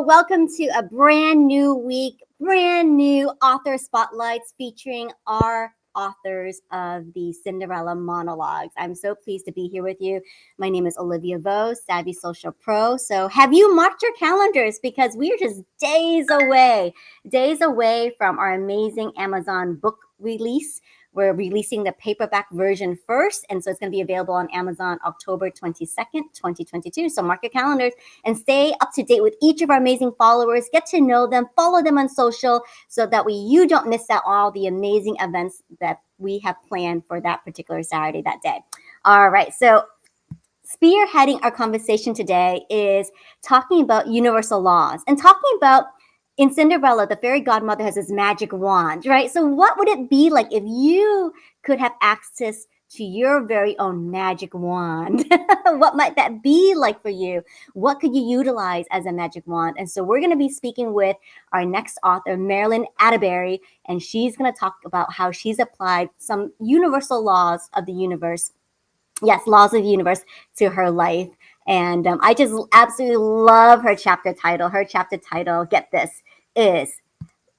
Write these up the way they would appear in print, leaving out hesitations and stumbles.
welcome to a brand new week, brand new author spotlights featuring our authors of the Cinderella Monologues. I'm so pleased to be here with you. My name is Olivia Vo, Savvy Social Pro. So have you marked your calendars because we are just days away from our amazing Amazon book release. We're releasing the paperback version first, and so it's going to be available on Amazon October 22nd, 2022. So mark your calendars and stay up to date with each of our amazing followers. Get to know them, follow them on social, so that way you don't miss out on all the amazing events that we have planned for that particular Saturday, that day. All right, so spearheading our conversation today is talking about universal laws and talking about in Cinderella, the fairy godmother has this magic wand, right? So what would it be like if you could have access to your very own magic wand? What might that be like for you? What could you utilize as a magic wand? And so we're going to be speaking with our next author, Marilyn Atteberry, and she's going to talk about how she's applied some universal laws of the universe. Yes, laws of the universe to her life. And I just absolutely love her chapter title. Her chapter title, get this, is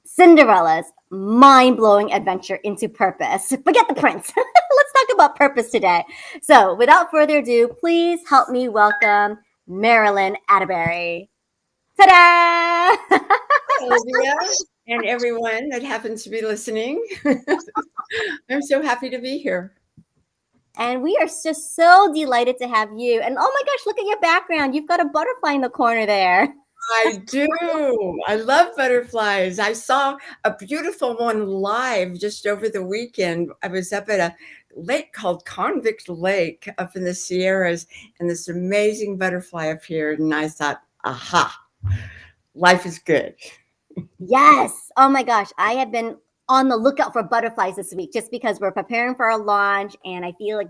Cinderella's mind-blowing adventure into purpose. Forget the prince. Let's talk about purpose today. So without further ado, please help me welcome Marilyn Atteberry. Ta-da! Olivia and everyone that happens to be listening. I'm so happy to be here. And we are just so delighted to have you. And oh my gosh, look at your background. You've got a butterfly in the corner there. I do. I love butterflies. I saw a beautiful one live just over the weekend. I was up at a lake called Convict Lake up in the Sierras, and this amazing butterfly appeared. And I thought, aha, life is good. Yes. Oh my gosh. I have been on the lookout for butterflies this week just because we're preparing for our launch. And I feel like,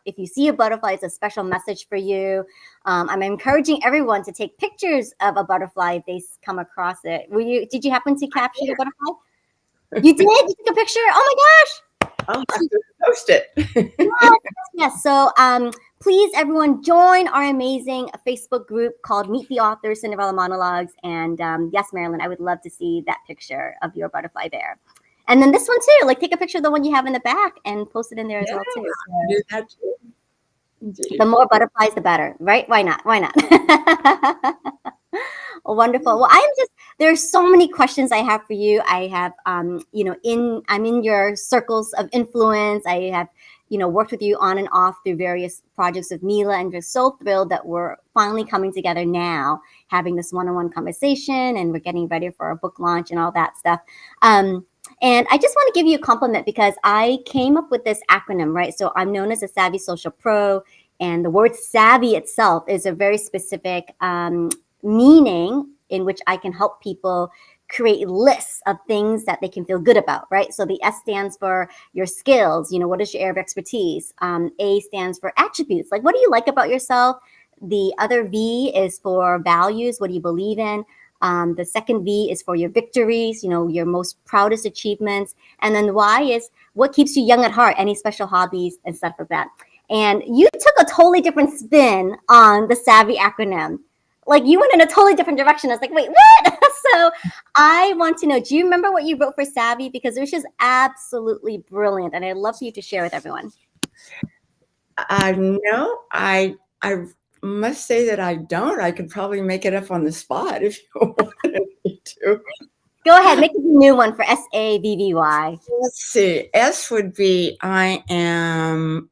if you see a butterfly, it's a special message for you. I'm encouraging everyone to take pictures of a butterfly if they come across it. Did you happen to capture the butterfly? You did? You took a picture? Oh my gosh. I'll have to post it. Yes. So please, everyone, join our amazing Facebook group called Meet the Authors, Cinderella Monologues. And yes, Marilyn, I would love to see that picture of your butterfly there. And then this one too, like take a picture of the one you have in the back and post it in there as well too. So, do that too. Indeed. The more butterflies, the better, right? Why not? Why not? Wonderful. Well, there's so many questions I have for you. I have, I'm in your circles of influence. I have, worked with you on and off through various projects of Mila, and just so thrilled that we're finally coming together now, having this one-on-one conversation, and we're getting ready for our book launch and all that stuff. And I just want to give you a compliment because I came up with this acronym, right? So I'm known as a Savvy Social Pro, and the word savvy itself is a very specific meaning in which I can help people create lists of things that they can feel good about, right? So the S stands for your skills. What is your area of expertise? A stands for attributes. Like, what do you like about yourself? The other V is for values. What do you believe in? The second V is for your victories, your most proudest achievements. And then the Y is what keeps you young at heart, any special hobbies and stuff like that. And you took a totally different spin on the Savvy acronym. Like you went in a totally different direction. I was like, wait, what? So I want to know, do you remember what you wrote for Savvy? Because it was just absolutely brilliant. And I'd love for you to share with everyone. No, I must say that I don't. I could probably make it up on the spot if you wanted me to. Go ahead, make a new one for SAVVY. Let's see. S would be I am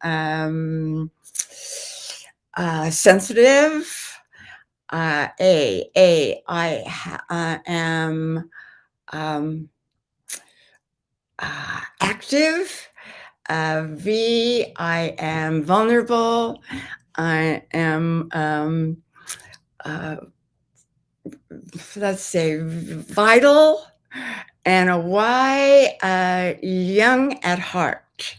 sensitive. I am active. V, I am vulnerable. I am, let's say, vital. And a Y, young at heart.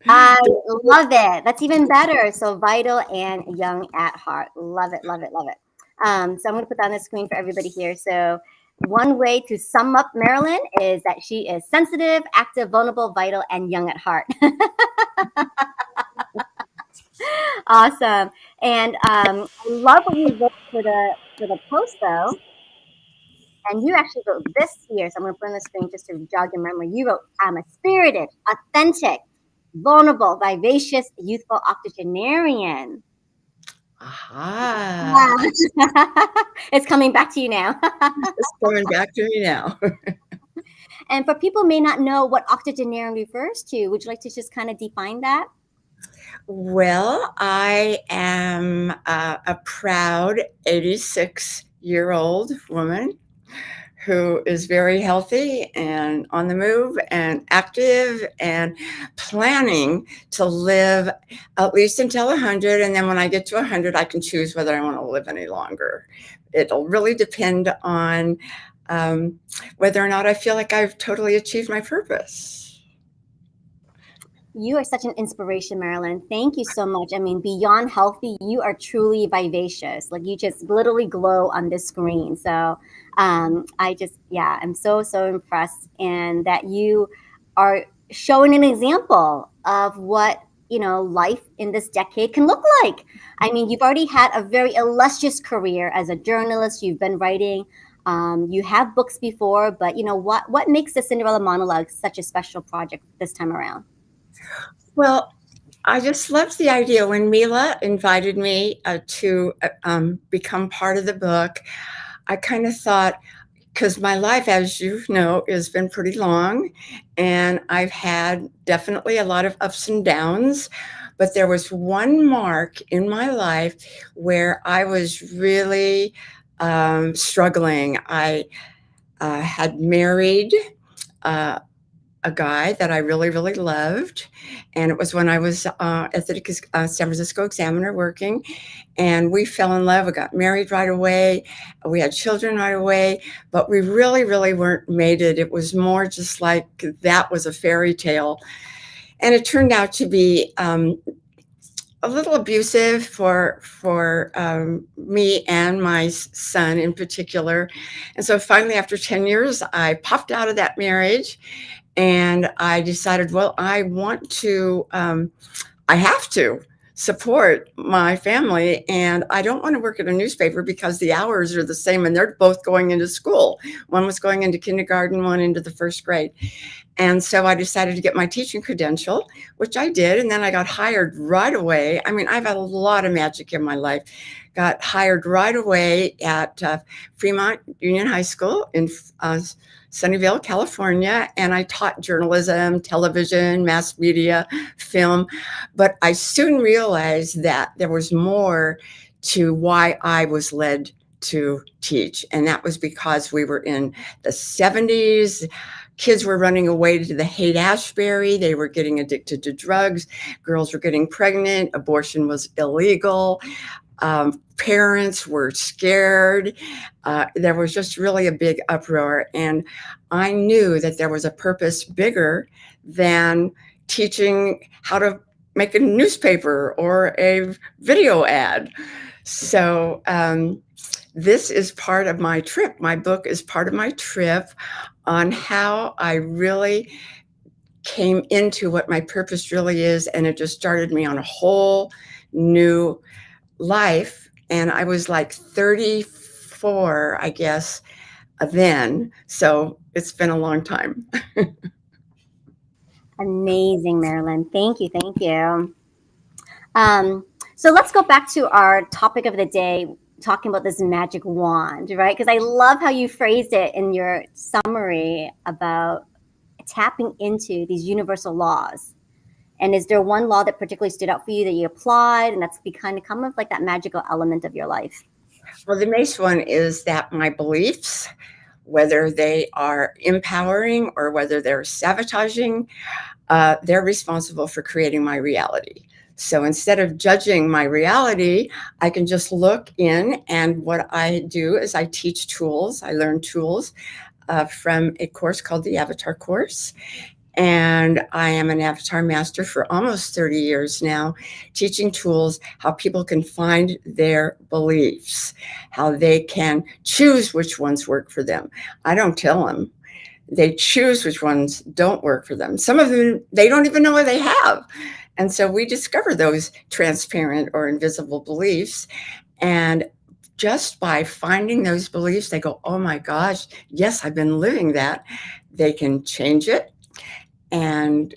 I love it. That's even better. So vital and young at heart. Love it, love it, love it. So I'm going to put that on the screen for everybody here. So one way to sum up Marilyn is that she is sensitive, active, vulnerable, vital, and young at heart. Awesome. And I love what you wrote for the post though. And you actually wrote this here. So I'm going to put on the screen just to jog your memory. You wrote, I'm a spirited, authentic, vulnerable, vivacious, youthful octogenarian. Aha. Wow. It's coming back to you now. It's coming back to me now. And for people who may not know what octogenarian refers to, would you like to just kind of define that? Well, I am a proud 86-year-old woman who is very healthy and on the move and active and planning to live at least until 100. And then when I get to 100, I can choose whether I want to live any longer. It'll really depend on whether or not I feel like I've totally achieved my purpose. You are such an inspiration, Marilyn. Thank you so much. I mean, beyond healthy, you are truly vivacious. Like you just literally glow on this screen. So yeah, I'm so impressed. And that you are showing an example of what, life in this decade can look like. I mean, you've already had a very illustrious career as a journalist. You've been writing. You have books before, but what makes the Cinderella Monologues such a special project this time around? Well, I just loved the idea when Mila invited me to become part of the book. I kind of thought, because my life, as you know, has been pretty long, and I've had definitely a lot of ups and downs. But there was one mark in my life where I was really struggling. I had married a guy that I really, really loved. And it was when I was at the San Francisco Examiner working, and we fell in love. We got married right away. We had children right away, but we really, really weren't mated. It was more just like that was a fairy tale. And it turned out to be a little abusive for me and my son in particular. And so finally, after 10 years, I popped out of that marriage. And I decided, well, I have to support my family. And I don't want to work at a newspaper because the hours are the same and they're both going into school. One was going into kindergarten, one into the first grade. And so I decided to get my teaching credential, which I did. And then I got hired right away. I mean, I've had a lot of magic in my life. Got hired right away at Fremont Union High School in Sunnyvale, California, and I taught journalism, television, mass media, film. But I soon realized that there was more to why I was led to teach. And that was because we were in the 70s. Kids were running away to the Haight-Ashbury. They were getting addicted to drugs. Girls were getting pregnant. Abortion was illegal. Parents were scared. There was just really a big uproar. And I knew that there was a purpose bigger than teaching how to make a newspaper or a video ad. So this is part of my trip. My book is part of my trip on how I really came into what my purpose really is. And it just started me on a whole new life. And I was like 34, I guess, then. So it's been a long time. Amazing, Marilyn. Thank you. Thank you. So let's go back to our topic of the day, talking about this magic wand, right? Because I love how you phrased it in your summary about tapping into these universal laws. And is there one law that particularly stood out for you that you applied and that's become kind of like that magical element of your life? Well, the main one is that my beliefs, whether they are empowering or whether they're sabotaging, they're responsible for creating my reality. So instead of judging my reality, I can just look in, and what I do is I teach tools. I learn tools from a course called the Avatar course. And I am an avatar master for almost 30 years now, teaching tools how people can find their beliefs, how they can choose which ones work for them. I don't tell them. They choose which ones don't work for them. Some of them, they don't even know what they have. And so we discover those transparent or invisible beliefs. And just by finding those beliefs, they go, oh my gosh, yes, I've been living that. They can change it and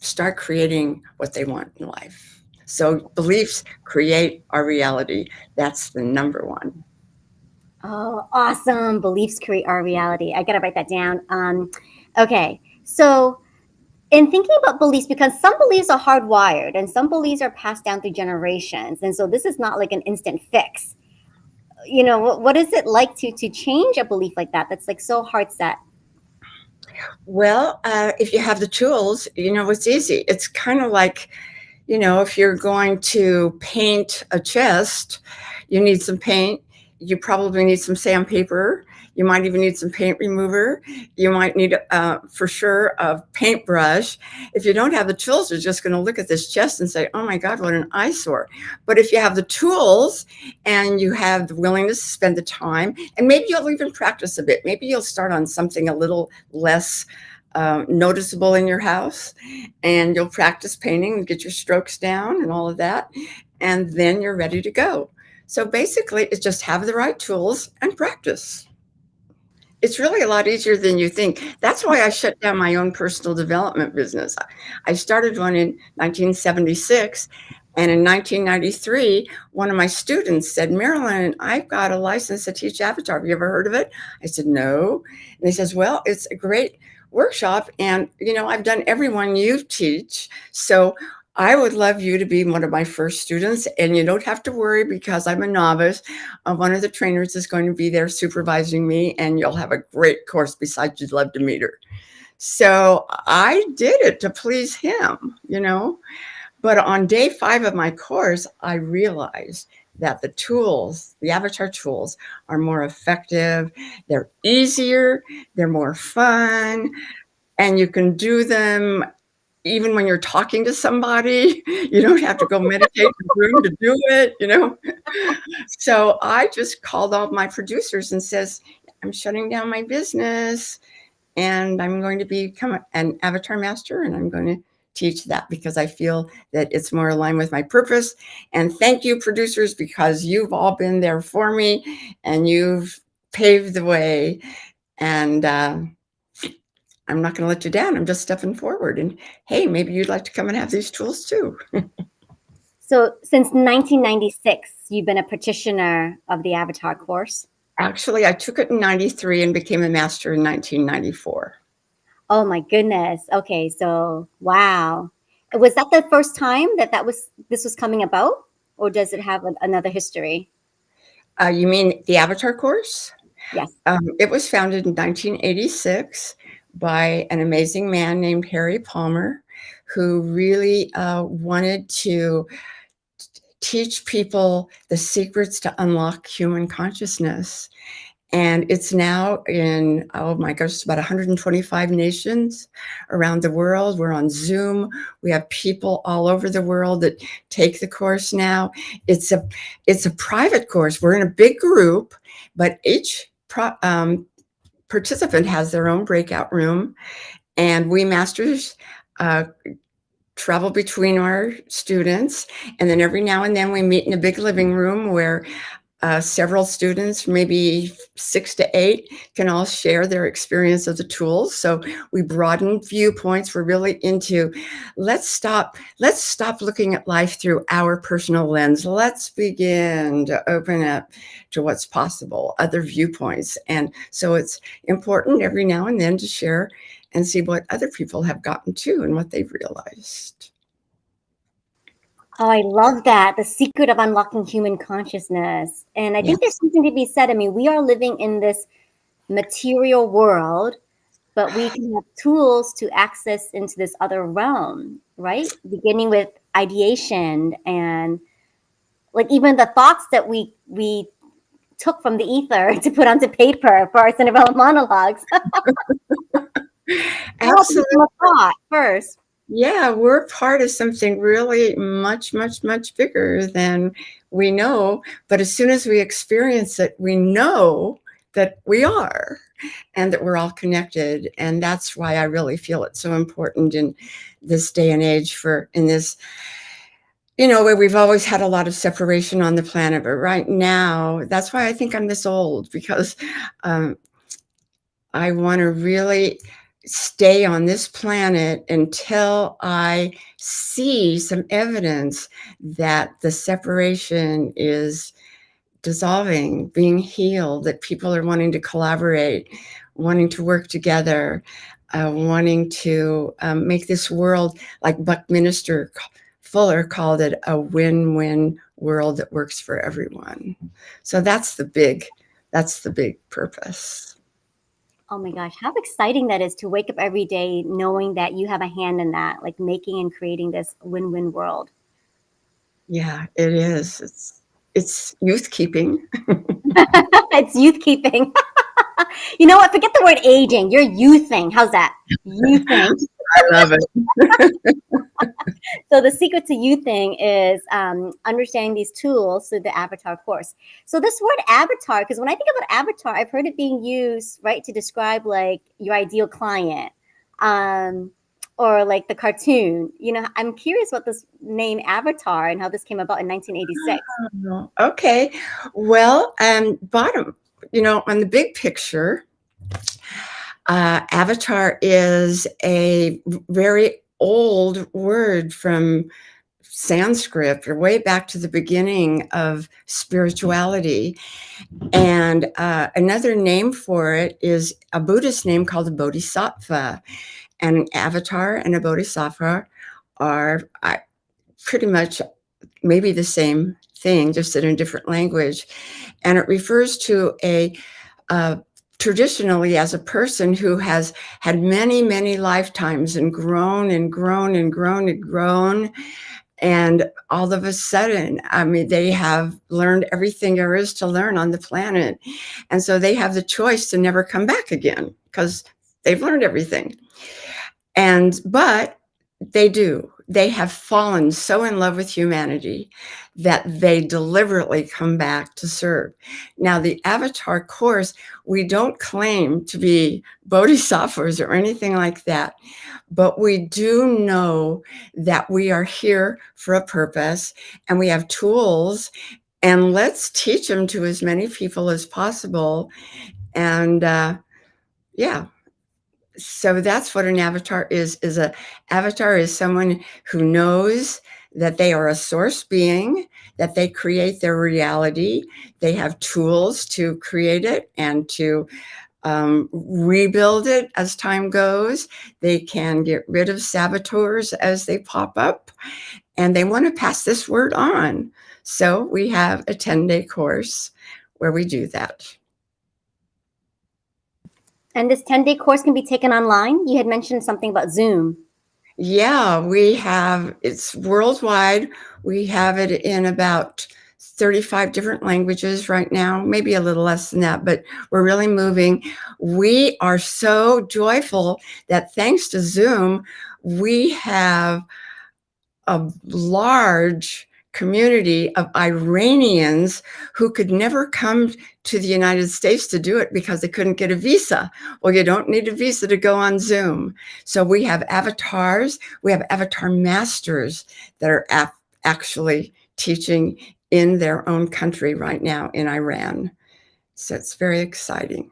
start creating what they want in life. So beliefs create our reality. That's the number one. Oh, awesome. Beliefs create our reality. I got to write that down. Okay. So, in thinking about beliefs, because some beliefs are hardwired and some beliefs are passed down through generations. And so, this is not like an instant fix. What is it like to change a belief like that? That's like so hard set. Well, if you have the tools, it's easy. It's kind of like, if you're going to paint a chest, you need some paint. You probably need some sandpaper. You might even need some paint remover. You might need, for sure, a paintbrush. If you don't have the tools, you're just going to look at this chest and say, oh my God, what an eyesore. But if you have the tools and you have the willingness to spend the time, and maybe you'll even practice a bit, maybe you'll start on something a little less noticeable in your house, and you'll practice painting and get your strokes down and all of that, and then you're ready to go. So basically, it's just have the right tools and practice. It's really a lot easier than you think. That's why I shut down my own personal development business. I started one in 1976, and in 1993, one of my students said, Marilyn, I've got a license to teach Avatar. Have you ever heard of it? I said, no. And he says, well, it's a great workshop, and I've done every one you teach, so I would love you to be one of my first students, and you don't have to worry because I'm a novice. One of the trainers is going to be there supervising me, and you'll have a great course. Besides, you'd love to meet her. So I did it to please him, But on day 5 of my course, I realized that the tools, the Avatar tools, are more effective. They're easier. They're more fun. And you can do them even when you're talking to somebody. You don't have to go meditate in the room to do it. So I just called all my producers and says, I'm shutting down my business, and I'm going to become an Avatar master, and I'm going to teach that because I feel that it's more aligned with my purpose. And thank you, producers, because you've all been there for me and you've paved the way. And I'm not going to let you down. I'm just stepping forward. And hey, maybe you'd like to come and have these tools too. So since 1996, you've been a practitioner of the Avatar course? Actually, I took it in 93 and became a master in 1994. Oh my goodness. Okay, so wow. Was that the first time this was coming about, or does it have another history? You mean the Avatar course? Yes. It was founded in 1986 by an amazing man named Harry Palmer, who really wanted to teach people the secrets to unlock human consciousness. And it's now in, oh my gosh, about 125 nations around the world. We're on Zoom. We have people all over the world that take the course now. It's a private course. We're in a big group, but each participant has their own breakout room. And we masters travel between our students. And then every now and then we meet in a big living room where several students, maybe 6 to 8, can all share their experience of the tools. So we broaden viewpoints. We're really into, let's stop looking at life through our personal lens. Let's begin to open up to what's possible, other viewpoints. And so it's important every now and then to share and see what other people have gotten to and what they've realized. Oh, I love that. The secret of unlocking human consciousness. And I think there's something to be said. I mean, we are living in this material world, but we can have tools to access into this other realm, right? Beginning with ideation and like even the thoughts that we took from the ether to put onto paper for our Cinderella monologues. Absolutely. A thought first. Yeah, we're part of something really much, much, much bigger than we know. But as soon as we experience it, we know that we are. and that we're all connected. And that's why I really feel it's so important in this day and age, for in this, where we've always had a lot of separation on the planet. But right now, that's why I think I'm this old, because I want to really stay on this planet until I see some evidence that the separation is dissolving, being healed, that people are wanting to collaborate, wanting to work together, wanting to make this world, like Buckminster Fuller called it, a win-win world that works for everyone. So that's the big purpose. Oh my gosh, how exciting that is to wake up every day knowing that you have a hand in that, like making and creating this win-win world. Yeah, it is. It's youth keeping. It's youth keeping. You know what? Forget the word aging. You're youthing. How's that? Youthing. I love it. So the secret to youthing is understanding these tools through the avatar course. So this word avatar, because when I think about avatar, I've heard it being used, right, to describe like your ideal client, or like the cartoon. I'm curious about this name avatar and how this came about in 1986. Okay. Well, bottom, on the big picture, avatar is a very old word from Sanskrit, or way back to the beginning of spirituality. And another name for it is a Buddhist name called a bodhisattva. And an avatar and a bodhisattva are pretty much maybe the same thing, just in a different language. And it refers to traditionally as a person who has had many, many lifetimes and grown and grown and grown and grown. And all of a sudden, they have learned everything there is to learn on the planet. And so they have the choice to never come back again because they've learned everything. But they have fallen so in love with humanity that they deliberately come back to serve. Now, the Avatar course, we don't claim to be bodhisattvas or anything like that, but we do know that we are here for a purpose and we have tools, and let's teach them to as many people as possible. And yeah. So that's what an avatar is. An avatar is someone who knows that they are a source being, that they create their reality. They have tools to create it and to rebuild it as time goes. They can get rid of saboteurs as they pop up, and they want to pass this word on. So we have a 10-day course where we do that. And this 10-day course can be taken online. You had mentioned something about Zoom. Yeah, it's worldwide. We have it in about 35 different languages right now, maybe a little less than that, but we're really moving. We are so joyful that thanks to Zoom, we have a large community of Iranians who could never come to the United States to do it because they couldn't get a visa. Well, you don't need a visa to go on Zoom. So we have avatars, we have avatar masters that are actually teaching in their own country right now in Iran. So it's very exciting.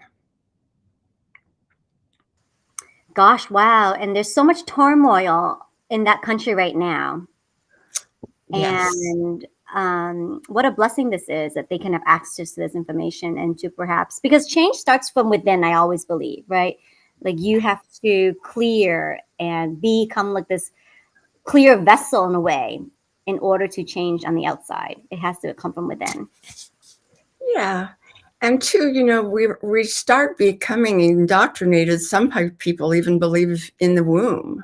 Gosh, wow. And there's so much turmoil in that country right now. Yes. And what a blessing this is that they can have access to this information and to perhaps, because change starts from within, I always believe, right? Like you have to clear and become like this clear vessel in a way in order to change on the outside. It has to come from within. Yeah. And two, we start becoming indoctrinated. Some people even believe in the womb.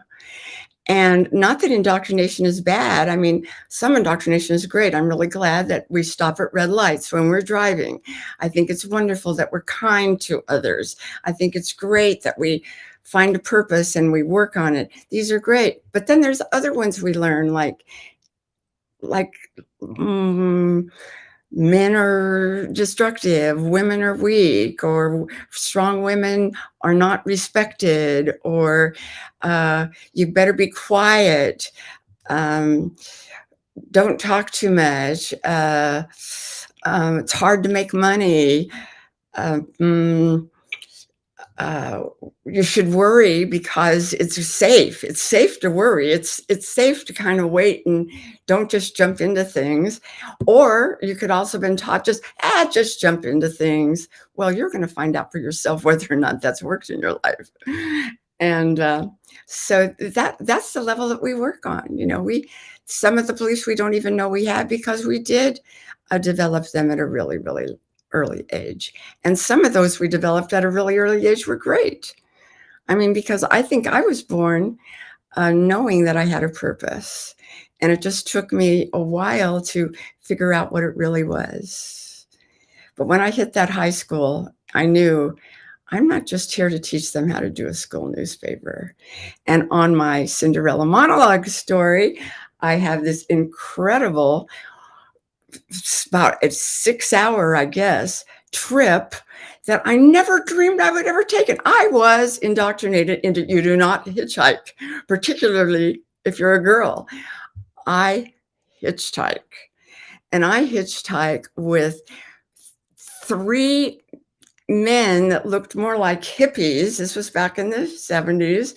And not that indoctrination is bad. I mean, some indoctrination is great. I'm really glad that we stop at red lights when we're driving. I think it's wonderful that we're kind to others. I think it's great that we find a purpose and we work on it. These are great. But then there's other ones we learn, like men are destructive, women are weak, or strong women are not respected, or you better be quiet, um, don't talk too much, it's hard to make money, uh, mm, uh, you should worry because it's safe. It's safe to worry. It's safe to kind of wait and don't just jump into things. Or you could also been taught just jump into things. Well, you're going to find out for yourself whether or not that's worked in your life. And so that's the level that we work on. You know, some of the beliefs we don't even know we had because we did develop them at a really, really early age. And some of those we developed at a really early age were great. I mean, because I think I was born knowing that I had a purpose. And it just took me a while to figure out what it really was. But when I hit that high school, I knew I'm not just here to teach them how to do a school newspaper. And on my Cinderella Monologue story, I have this incredible, about a 6-hour, I guess, trip that I never dreamed I would ever take it. I was indoctrinated into you do not hitchhike, particularly if you're a girl. I hitchhike. And I hitchhike with 3 men that looked more like hippies. This was back in the 70s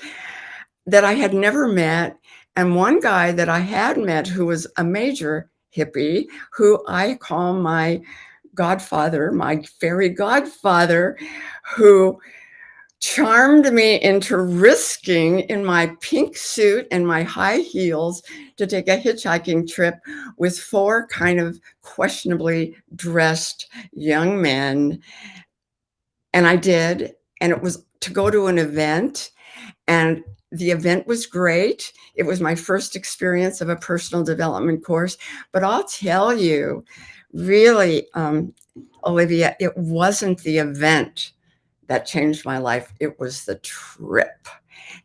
that I had never met. And one guy that I had met who was a major hippie, who I call my godfather, my fairy godfather, who charmed me into risking in my pink suit and my high heels to take a hitchhiking trip with 4 kind of questionably dressed young men. And I did. And it was to go to an event. And the event was great. It was my first experience of a personal development course. But I'll tell you, really, Olivia, it wasn't the event that changed my life. It was the trip.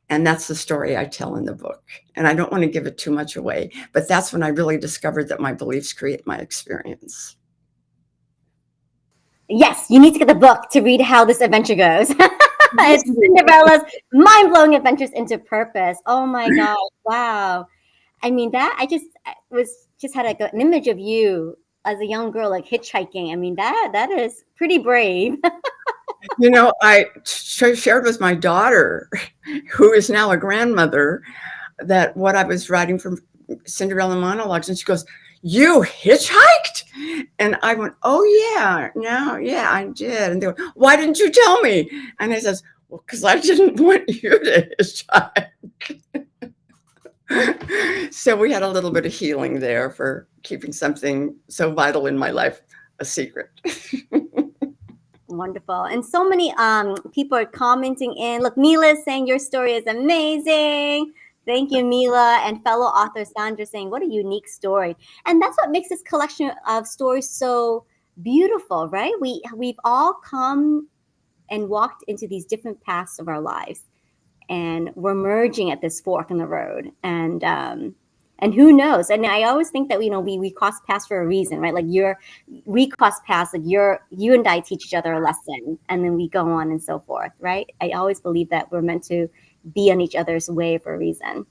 And that's the story I tell in the book. And I don't want to give it too much away, but that's when I really discovered that my beliefs create my experience. Yes, you need to get the book to read how this adventure goes. It's Cinderella's mind-blowing adventures into purpose. Oh my God. Wow. I mean, that I just had like an image of you as a young girl, like hitchhiking. I mean, that is pretty brave. You know, I shared with my daughter, who is now a grandmother, that what I was writing from Cinderella Monologues, and she goes, "You hitchhiked?" And I went, "Oh yeah, no, yeah, I did." And they went, "Why didn't you tell me?" And I says, "Well, because I didn't want you to hitchhike." So we had a little bit of healing there for keeping something so vital in my life a secret. Wonderful. And so many people are commenting in. Look, Mila is saying your story is amazing. Thank you, Mila. And fellow author Sandra saying, what a unique story. And that's what makes this collection of stories so beautiful, right? We've all come and walked into these different paths of our lives. And we're merging at this fork in the road. And who knows? And I always think that we cross paths for a reason, right? Like we cross paths, like you and I teach each other a lesson, and then we go on and so forth, right? I always believe that we're meant to be on each other's way for a reason.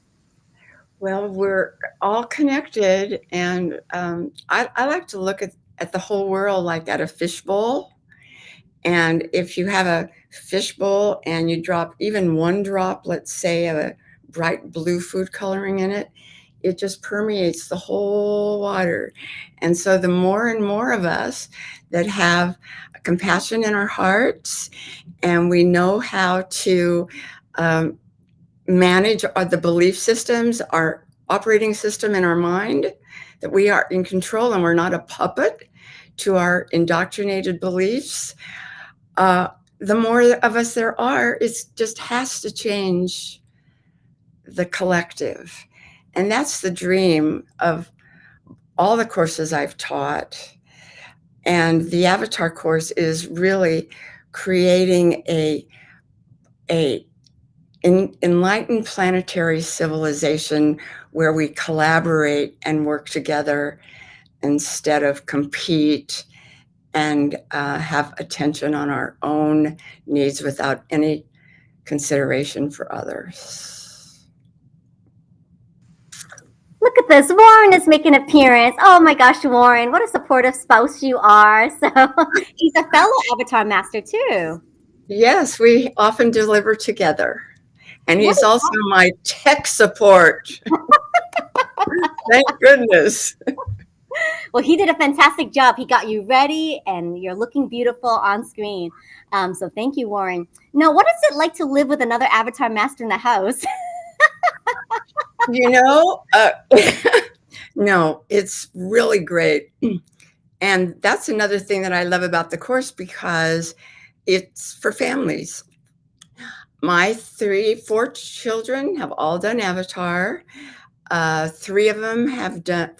Well, we're all connected, and I like to look at the whole world like at a fishbowl. And if you have a fishbowl and you drop even one drop, let's say, of a bright blue food coloring in it, it just permeates the whole water. And so the more and more of us that have compassion in our hearts, and we know how to manage the belief systems, our operating system in our mind, that we are in control and we're not a puppet to our indoctrinated beliefs, the more of us there are, it just has to change the collective. And that's the dream of all the courses I've taught. And the Avatar course is really creating a enlightened planetary civilization where we collaborate and work together instead of compete and have attention on our own needs without any consideration for others. Look at this. Warren is making an appearance. Oh my gosh, Warren, what a supportive spouse you are. So he's a fellow Avatar Master too. Yes, we often deliver together. And What he's also my tech support. Thank goodness. Well, he did a fantastic job. He got you ready and you're looking beautiful on screen. So thank you, Warren. Now, what is it like to live with another Avatar Master in the house? You know, no, it's really great. And that's another thing that I love about the course because it's for families. My 4 children have all done Avatar. 3 of them have done,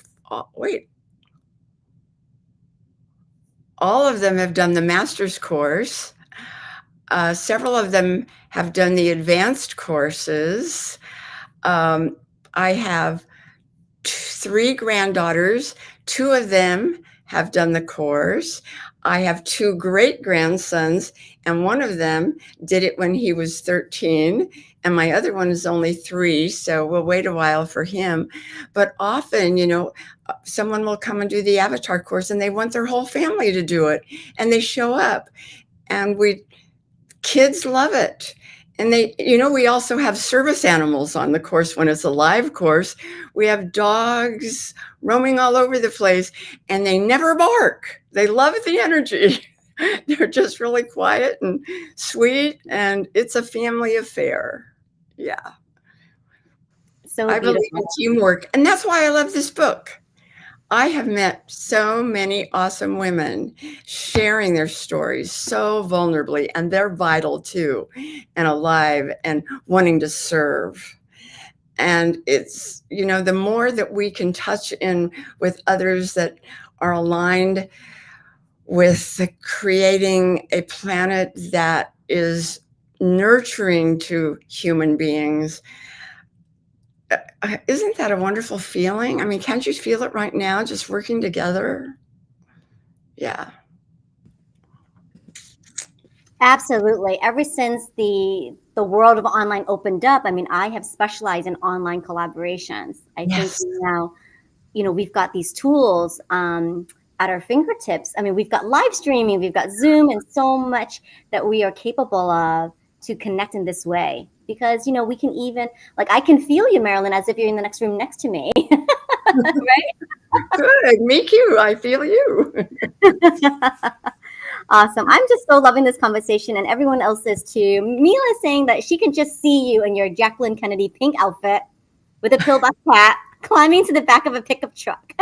all of them have done the master's course. Several of them have done the advanced courses. I have 3 granddaughters. 2 of them have done the course. I have 2 great-grandsons, and one of them did it when he was 13, and my other one is only 3, so we'll wait a while for him. But often, you know, someone will come and do the Avatar course, and they want their whole family to do it, and they show up, and kids love it. And they, you know, we also have service animals on the course when it's a live course. We have dogs roaming all over the place, and they never bark. They love the energy. They're just really quiet and sweet, and it's a family affair. Yeah. So I beautiful. believe in teamwork, and that's why I love this book. I have met so many awesome women sharing their stories so vulnerably, and they're vital too, and alive and wanting to serve. And it's, you know, the more that we can touch in with others that are aligned with creating a planet that is nurturing to human beings, isn't that a wonderful feeling? I mean, can't you feel it right now, just working together? Yeah. Absolutely. Ever since the world of online opened up, I mean, I have specialized in online collaborations. I think now, you know, we've got these tools at our fingertips. I mean, we've got live streaming, we've got Zoom, and so much that we are capable of to connect in this way. Because, you know, we can even, like, I can feel you, Marilyn, as if you're in the next room next to me. Right? Good. Me too. I feel you. Awesome. I'm just so loving this conversation, and everyone else is too. Mila is saying that she can just see you in your Jacqueline Kennedy pink outfit with a pillbox hat climbing to the back of a pickup truck.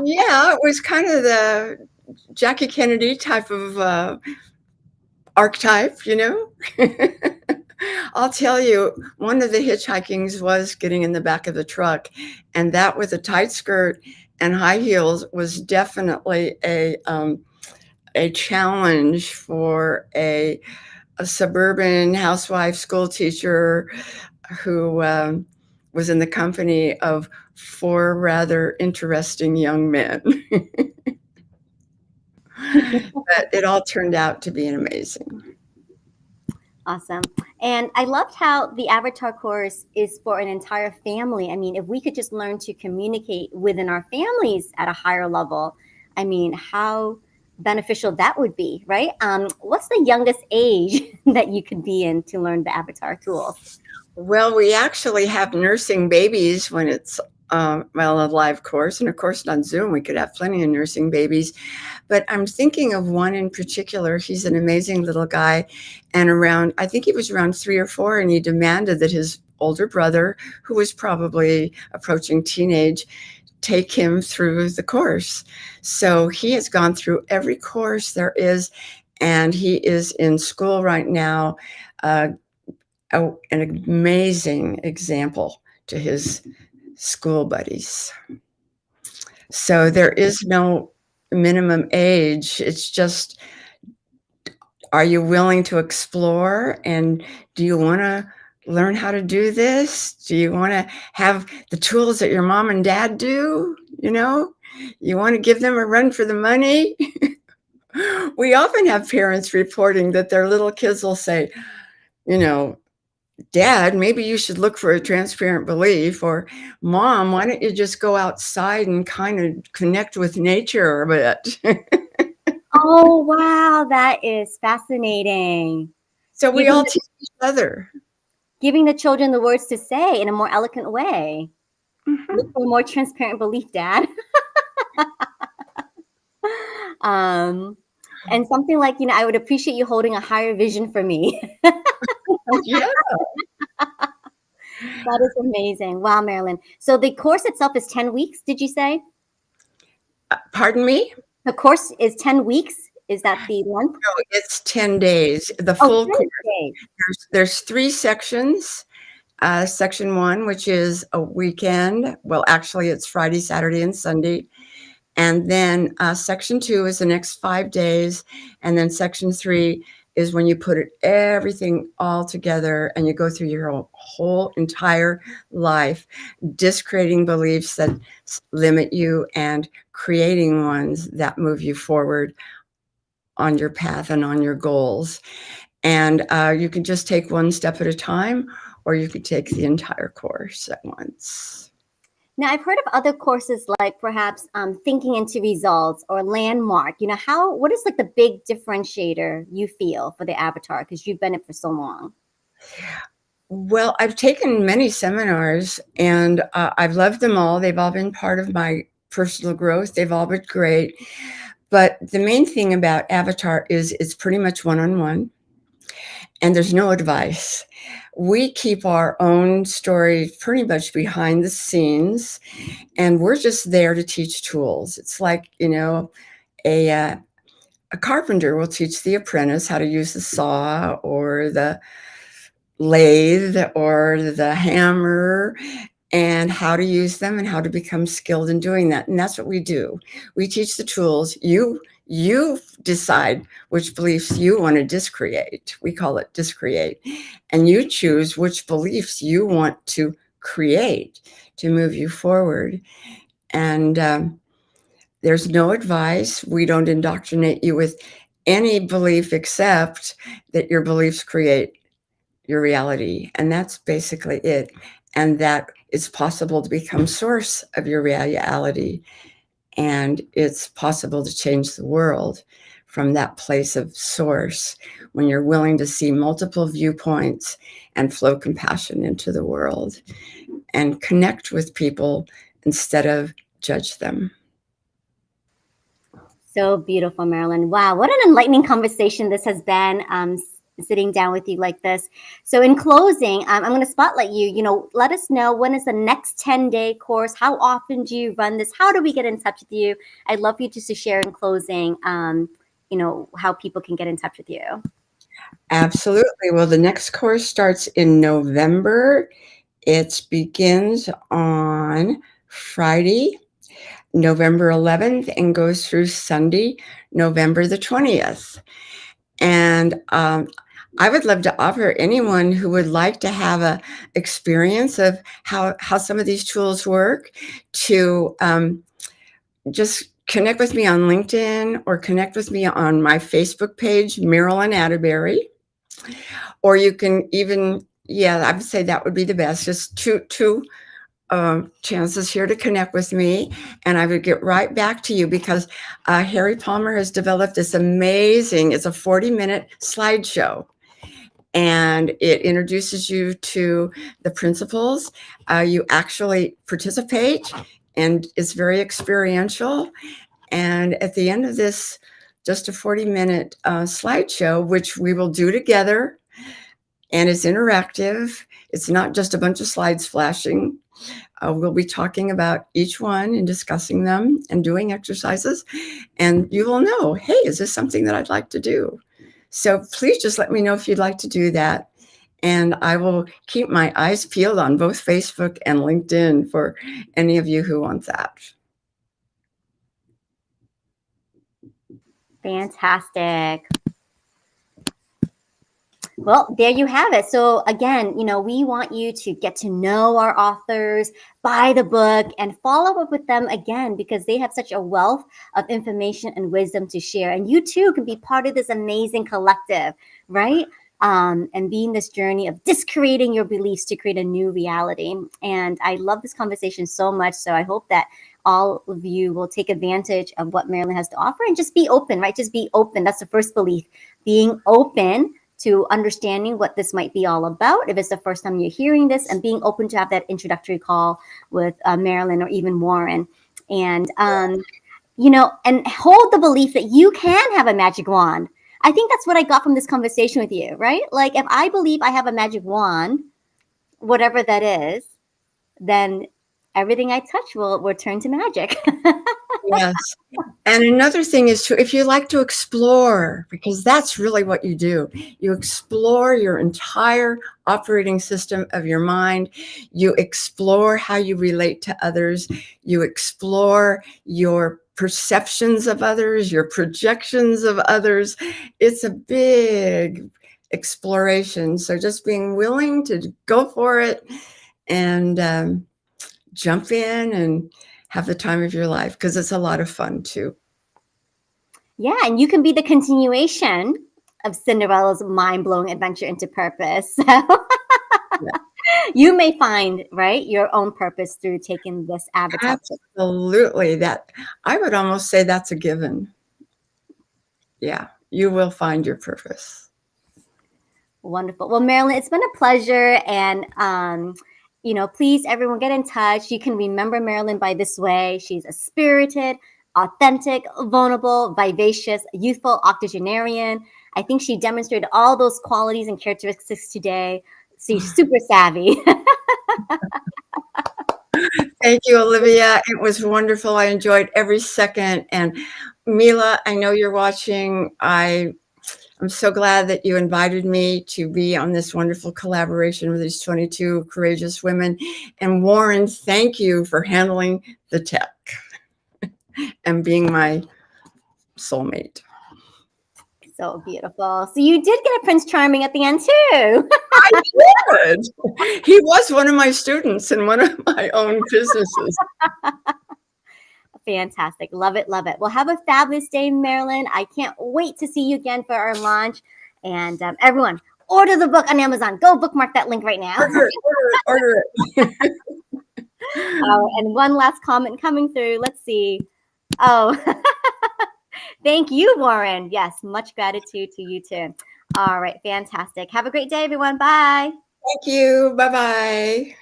Yeah, it was kind of the Jackie Kennedy type of archetype, you know? I'll tell you, one of the hitchhikings was getting in the back of the truck, and that with a tight skirt and high heels was definitely a challenge for a suburban housewife school teacher who was in the company of 4 rather interesting young men. But it all turned out to be amazing. Awesome. And I loved how the Avatar course is for an entire family. I mean, if we could just learn to communicate within our families at a higher level, I mean, how beneficial that would be, right? What's the youngest age that you could be in to learn the Avatar tools? Well, we actually have nursing babies when it's a live course, and of course on Zoom we could have plenty of nursing babies. But I'm thinking of one in particular. He's an amazing little guy, and I think he was around 3 or 4, and he demanded that his older brother, who was probably approaching teenage, take him through the course. So he has gone through every course there is, and he is in school right now. An amazing example to his school buddies. So there is no minimum age. It's just, are you willing to explore? And do you want to learn how to do this? Do you want to have the tools that your mom and dad do? You know, you want to give them a run for the money. We often have parents reporting that their little kids will say, you know, Dad, maybe you should look for a transparent belief, or Mom, why don't you just go outside and kind of connect with nature a bit? Oh, wow. That is fascinating. So we Giving all the, teach each other. giving the children the words to say in a more eloquent way. Mhm. Look for a more transparent belief, Dad. um, and something like, I would appreciate you holding a higher vision for me. Yeah. That is amazing. Wow, Marilyn. So the course itself is 10 weeks, did you say? Pardon me? The course is 10 weeks. Is that the length? No, it's 10 days. The Oh, full 10 course. days. There's 3 sections. Section 1, which is a weekend. Well, actually, it's Friday, Saturday, and Sunday. And then section 2 is the next 5 days. And then section 3 is when you put everything all together and you go through your whole entire life, discreating beliefs that limit you and creating ones that move you forward on your path and on your goals. And you can just take one step at a time, or you could take the entire course at once. Now, I've heard of other courses like perhaps thinking into results or landmark. What is like the big differentiator you feel for the avatar? Because you've been it for so long. Well, I've taken many seminars and I've loved them all. They've all been part of my personal growth. They've all been great. But the main thing about Avatar is it's pretty much one-on-one and there's no advice. We keep our own story pretty much behind the scenes and we're just there to teach tools. It's like, a carpenter will teach the apprentice how to use the saw or the lathe or the hammer and how to use them and how to become skilled in doing that. And that's what we do. We teach the tools. You decide which beliefs you want to discreate. We call it discreate. And you choose which beliefs you want to create to move you forward. And there's no advice. We don't indoctrinate you with any belief except that your beliefs create your reality. And that's basically it. And that it's possible to become source of your reality. And it's possible to change the world from that place of source when you're willing to see multiple viewpoints and flow compassion into the world and connect with people instead of judge them. So beautiful, Marilyn. Wow, what an enlightening conversation this has been. Sitting down with you like this. So in closing, I'm going to spotlight you. Let us know, when is the next 10-day course? How often do you run this? How do we get in touch with you? I'd love for you just to share in closing, how people can get in touch with you. Absolutely. Well, the next course starts in November. It begins on Friday, November 11th, and goes through Sunday, November the 20th. And I would love to offer anyone who would like to have a experience of how some of these tools work to just connect with me on LinkedIn or connect with me on my Facebook page, Marilyn Atteberry. Or you can even, I would say that would be the best. Just two chances here to connect with me, and I would get right back to you because Harry Palmer has developed this amazing, it's a 40-minute slideshow, and it introduces you to the principles. You actually participate, and it's very experiential. And at the end of this, just a 40-minute slideshow, which we will do together, and it's interactive. It's not just a bunch of slides flashing. We'll be talking about each one and discussing them and doing exercises. And you will know, hey, is this something that I'd like to do? So please just let me know if you'd like to do that. And I will keep my eyes peeled on both Facebook and LinkedIn for any of you who want that. Fantastic. Well, there you have it. So again, we want you to get to know our authors, buy the book, and follow up with them again because they have such a wealth of information and wisdom to share. And you too can be part of this amazing collective, right? And be in this journey of discreating your beliefs to create a new reality. And I love this conversation so much. So I hope that all of you will take advantage of what Marilyn has to offer and just be open, right? Just be open. That's the first belief, being open to understanding what this might be all about if it's the first time you're hearing this, and being open to have that introductory call with Marilyn or even Warren. And, and hold the belief that you can have a magic wand. I think that's what I got from this conversation with you, right? Like if I believe I have a magic wand, whatever that is, then everything I touch will turn to magic. Yes. And another thing is if you like to explore, because that's really what you do, you explore your entire operating system of your mind. You explore how you relate to others. You explore your perceptions of others, your projections of others. It's a big exploration. So just being willing to go for it and jump in and have the time of your life, because it's a lot of fun too. Yeah, and you can be the continuation of Cinderella's mind-blowing adventure into purpose. Yeah. You may find, right, your own purpose through taking this avatar. Absolutely. That I would almost say that's a given. Yeah, you will find your purpose. Wonderful. Well, Marilyn, it's been a pleasure. And, please, everyone, get in touch. You can remember Marilyn by this way. She's a spirited, authentic, vulnerable, vivacious, youthful octogenarian. I think she demonstrated all those qualities and characteristics today. She's super savvy. Thank you, Olivia. It was wonderful. I enjoyed every second. And Mila, I know you're watching. I'm so glad that you invited me to be on this wonderful collaboration with these 22 courageous women. And Warren, thank you for handling the tech and being my soulmate. So beautiful. So you did get a Prince Charming at the end too. I did. He was one of my students in one of my own businesses. Fantastic. Love it. Love it. Well, have a fabulous day, Marilyn. I can't wait to see you again for our launch. And everyone, order the book on Amazon. Go bookmark that link right now. Order it. And one last comment coming through. Let's see. Oh, thank you, Warren. Yes, much gratitude to you too. All right. Fantastic. Have a great day, everyone. Bye. Thank you. Bye-bye.